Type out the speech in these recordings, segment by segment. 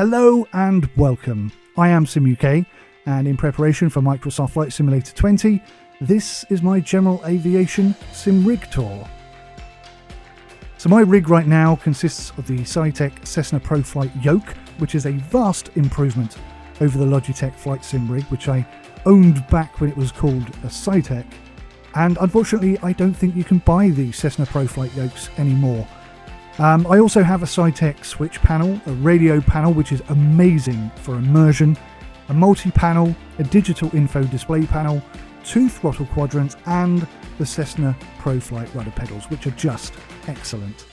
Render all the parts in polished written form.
Hello and welcome. I am SimUK, and in preparation for Microsoft Flight Simulator 20, this is my general aviation sim rig tour. So my rig right now consists of the Saitek Cessna ProFlight yoke, which is a vast improvement over the Logitech Flight Sim rig, which I owned back when it was called a Saitek. And unfortunately, I don't think you can buy the Cessna ProFlight yokes anymore. I also have a Saitek switch panel, a radio panel which is amazing for immersion, a multi-panel, a digital info display panel, 2 throttle quadrants, and the Cessna ProFlight rudder pedals, which are just excellent.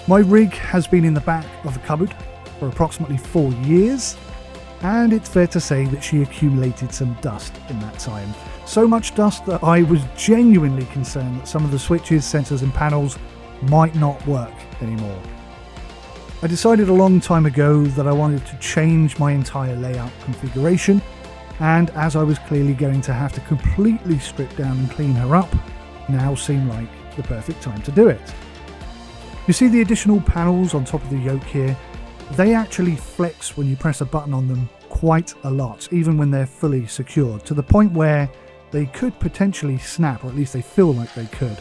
My rig has been in the back of a cupboard for approximately 4 years, and it's fair to say that she accumulated some dust in that time. So much dust that I was genuinely concerned that some of the switches, sensors and panels might not work anymore. I decided a long time ago that I wanted to change my entire layout configuration, and as I was clearly going to have to completely strip down and clean her up, now seemed like the perfect time to do it. You see the additional panels on top of the yoke here? They actually flex when you press a button on them quite a lot, even when they're fully secured, to the point where they could potentially snap, or at least they feel like they could.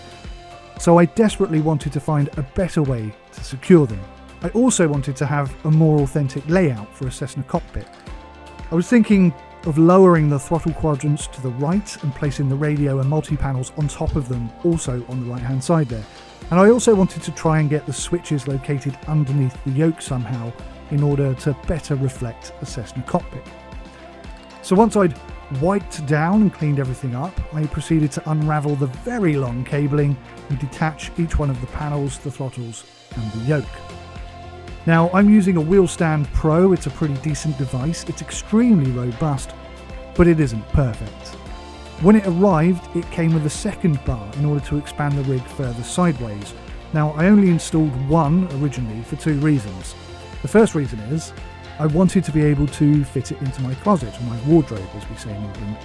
So I desperately wanted to find a better way to secure them. I also wanted to have a more authentic layout for a Cessna cockpit. I was thinking of lowering the throttle quadrants to the right and placing the radio and multi-panels on top of them, also on the right hand side there. And I also wanted to try and get the switches located underneath the yoke somehow in order to better reflect a Cessna cockpit. So once I'd wiped down and cleaned everything up, I proceeded to unravel the very long cabling and detach each one of the panels, the throttles and the yoke. Now I'm using a Wheelstand Pro. It's a pretty decent device. It's extremely robust, but it isn't perfect. When it arrived, it came with a second bar in order to expand the rig further sideways. Now I only installed one originally for 2 reasons. The first reason is I wanted to be able to fit it into my closet, or my wardrobe as we say in England.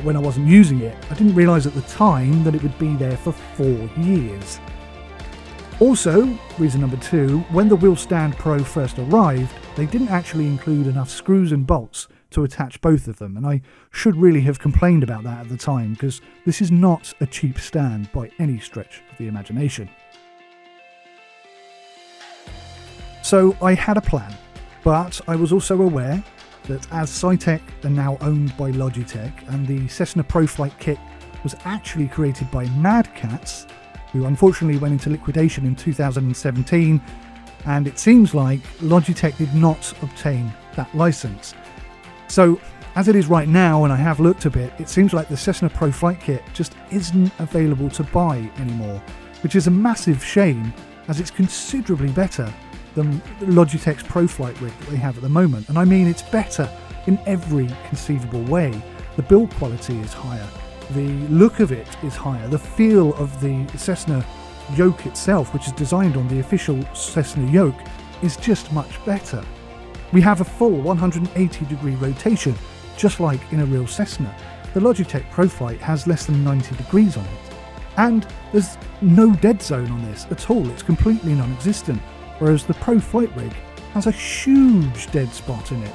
When I wasn't using it, I didn't realise at the time that it would be there for 4 years. Also, reason number 2, when the Wheelstand Pro first arrived, they didn't actually include enough screws and bolts to attach both of them, and I should really have complained about that at the time, because this is not a cheap stand by any stretch of the imagination. So I had a plan, but I was also aware that as Saitek are now owned by Logitech, and the Cessna ProFlight kit was actually created by Mad Cats, who unfortunately went into liquidation in 2017, and it seems like Logitech did not obtain that license. So as it is right now, and I have looked a bit, it seems like the Cessna ProFlight kit just isn't available to buy anymore, which is a massive shame, as it's considerably better than Logitech's ProFlight rig that they have at the moment. And I mean, it's better in every conceivable way. The build quality is higher, the look of it is higher, the feel of the Cessna yoke itself, which is designed on the official Cessna yoke, is just much better. We have a full 180-degree rotation, just like in a real Cessna. The Logitech ProFlight has less than 90 degrees on it. And there's no dead zone on this at all, it's completely non-existent, whereas the ProFlight rig has a huge dead spot in it.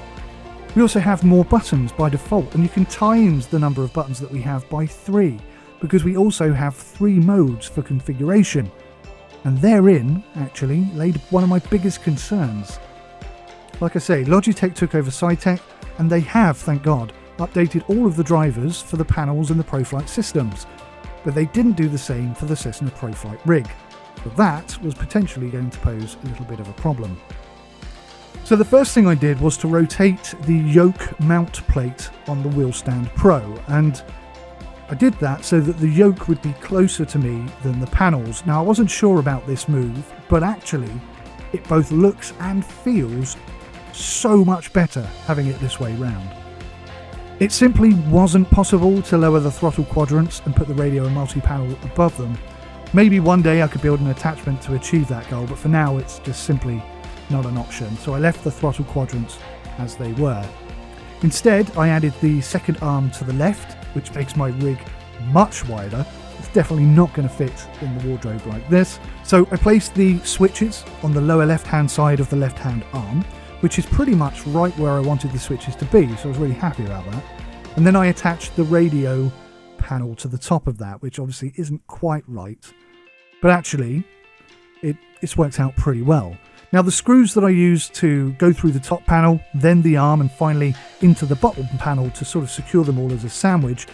We also have more buttons by default, and you can times the number of buttons that we have by 3, because we also have 3 modes for configuration. And therein, actually, laid one of my biggest concerns. Like I say, Logitech took over Saitek, and they have, thank God, updated all of the drivers for the panels and the ProFlight systems, but they didn't do the same for the Cessna ProFlight rig. But that was potentially going to pose a little bit of a problem. So the first thing I did was to rotate the yoke mount plate on the Wheelstand Pro, and I did that so that the yoke would be closer to me than the panels. Now I wasn't sure about this move, but actually it both looks and feels so much better having it this way round. It simply wasn't possible to lower the throttle quadrants and put the radio and multi-panel above them. Maybe one day I could build an attachment to achieve that goal, but for now it's just simply not an option, so I left the throttle quadrants as they were. Instead, I added the second arm to the left, which makes my rig much wider. It's definitely not going to fit in the wardrobe like this. So I placed the switches on the lower left hand side of the left hand arm, which is pretty much right where I wanted the switches to be, so I was really happy about that. And then I attached the radio panel to the top of that, which obviously isn't quite right, but actually it's worked out pretty well. Now the screws that I used to go through the top panel, then the arm, and finally into the bottom panel to sort of secure them all as a sandwich,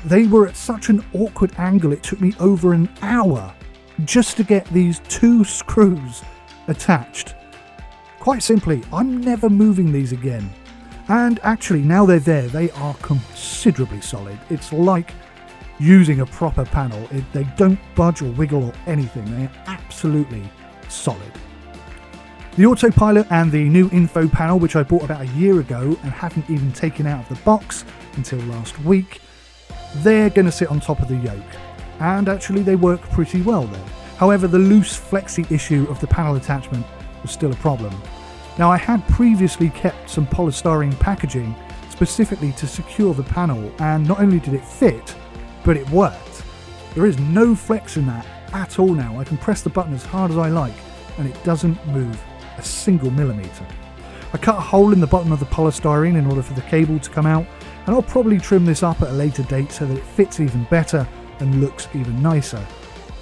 they were at such an awkward angle it took me over an hour just to get these 2 screws attached. Quite simply, I'm never moving these again. And actually, now they're there, they are considerably solid. It's like using a proper panel. They don't budge or wiggle or anything. They are absolutely solid. The autopilot and the new info panel, which I bought about a year ago and haven't even taken out of the box until last week, they're going to sit on top of the yoke. And actually they work pretty well there. However, the loose flexi issue of the panel attachment was still a problem. Now, I had previously kept some polystyrene packaging specifically to secure the panel, and not only did it fit, but it worked. There is no flex in that at all now. I can press the button as hard as I like and it doesn't move a single millimetre. I cut a hole in the bottom of the polystyrene in order for the cable to come out, and I'll probably trim this up at a later date so that it fits even better and looks even nicer.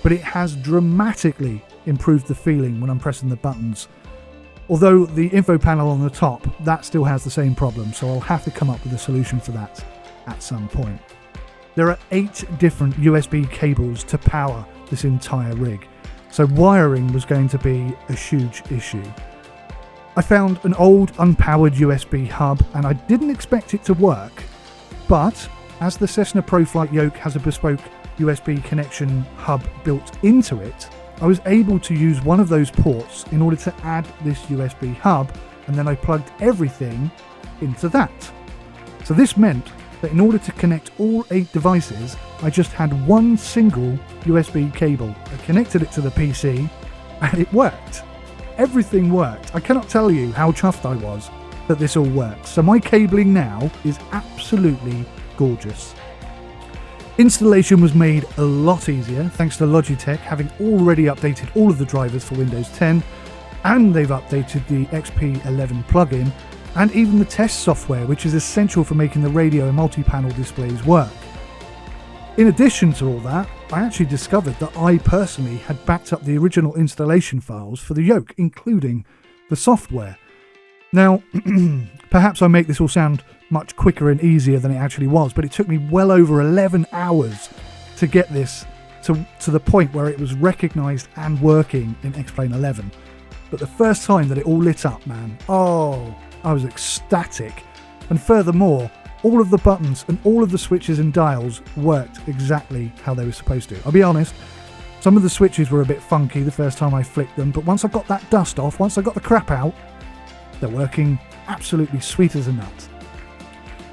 But it has dramatically improved the feeling when I'm pressing the buttons. Although the info panel on the top, that still has the same problem, so I'll have to come up with a solution for that at some point. There are 8 different USB cables to power this entire rig, so wiring was going to be a huge issue. I found an old unpowered USB hub and I didn't expect it to work, but as the Cessna ProFlight yoke has a bespoke USB connection hub built into it, I was able to use one of those ports in order to add this USB hub, and then I plugged everything into that. So this meant that in order to connect all 8 devices, I just had one single USB cable. I connected it to the PC and it worked. Everything worked. I cannot tell you how chuffed I was that this all works. So my cabling now is absolutely gorgeous. Installation was made a lot easier thanks to Logitech having already updated all of the drivers for Windows 10, and they've updated the XP11 plugin and even the test software, which is essential for making the radio and multi-panel displays work. In addition to all that, I actually discovered that I personally had backed up the original installation files for the yoke, including the software. Now, perhaps I make this all sound much quicker and easier than it actually was, but it took me well over 11 hours to get this to the point where it was recognised and working in X-Plane 11. But the first time that it all lit up, man, I was ecstatic. And furthermore, all of the buttons and all of the switches and dials worked exactly how they were supposed to. I'll be honest, some of the switches were a bit funky the first time I flicked them, but once I got that dust off, once I got the crap out, they're working absolutely sweet as a nut.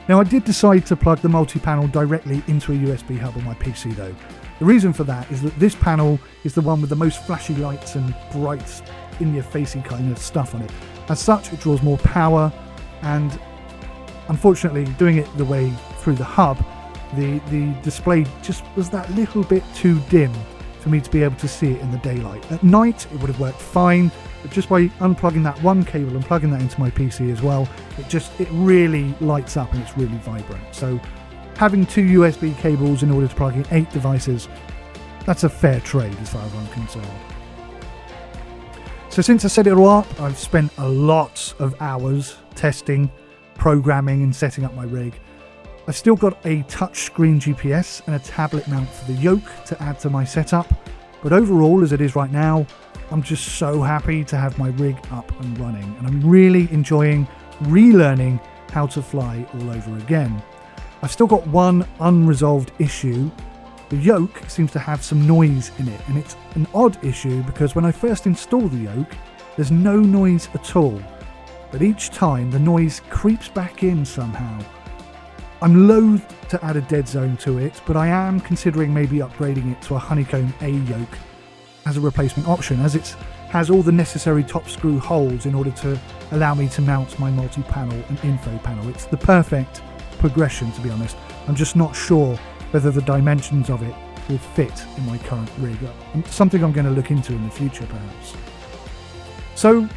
Now, I did decide to plug the multi-panel directly into a USB hub on my PC though. The reason for that is that this panel is the one with the most flashy lights and bright, in-your-facey kind of stuff on it. As such, it draws more power, and unfortunately, doing it the way through the hub, the display just was that little bit too dim for me to be able to see it in the daylight. At night, it would have worked fine, but just by unplugging that one cable and plugging that into my PC as well, it really lights up and it's really vibrant. So having 2 USB cables in order to plug in 8 devices, that's a fair trade as far as I'm concerned. So since I set it all up, I've spent a lot of hours testing, programming and setting up my rig. I've still got a touchscreen GPS and a tablet mount for the yoke to add to my setup, but overall, as it is right now, I'm just so happy to have my rig up and running, and I'm really enjoying relearning how to fly all over again. I've still got one unresolved issue. The yoke seems to have some noise in it, and it's an odd issue because when I first install the yoke, there's no noise at all, but each time the noise creeps back in somehow. I'm loath to add a dead zone to it, but I am considering maybe upgrading it to a honeycomb A yoke as a replacement option, as it has all the necessary top screw holes in order to allow me to mount my multi-panel and info panel. It's the perfect progression, to be honest. I'm just not sure whether the dimensions of it will fit in my current rig. Something I'm going to look into in the future, perhaps. So,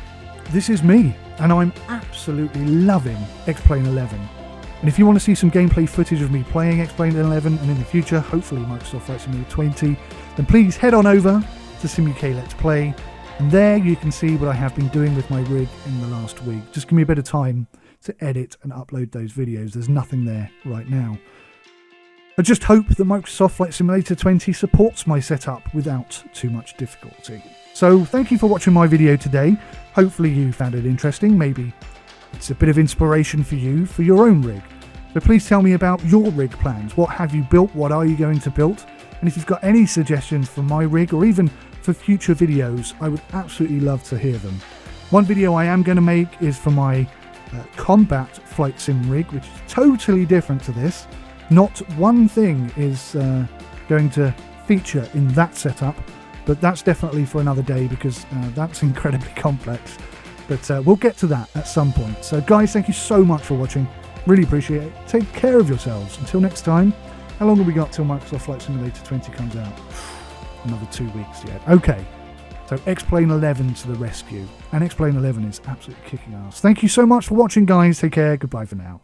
this is me. and I'm absolutely loving X-Plane 11. And if you want to see some gameplay footage of me playing X-Plane 11 and in the future, hopefully Microsoft Flight Simulator 20, then please head on over to SimUK Let's Play, and there you can see what I have been doing with my rig in the last week. Just give me a bit of time to edit and upload those videos. There's nothing there right now. I just hope that Microsoft Flight Simulator 20 supports my setup without too much difficulty. So thank you for watching my video today. Hopefully you found it interesting. Maybe it's a bit of inspiration for you for your own rig. So please tell me about your rig plans. What have you built? What are you going to build? And if you've got any suggestions for my rig or even for future videos, I would absolutely love to hear them. One video I am going to make is for my combat flight sim rig, which is totally different to this. Not one thing is going to feature in that setup, but that's definitely for another day because that's incredibly complex. But we'll get to that at some point. So guys, thank you so much for watching. Really appreciate it. Take care of yourselves. Until next time. How long have we got till Microsoft Flight Simulator 20 comes out? Another 2 weeks yet. Okay. So X-Plane 11 to the rescue. And X-Plane 11 is absolutely kicking ass. Thank you so much for watching, guys. Take care. Goodbye for now.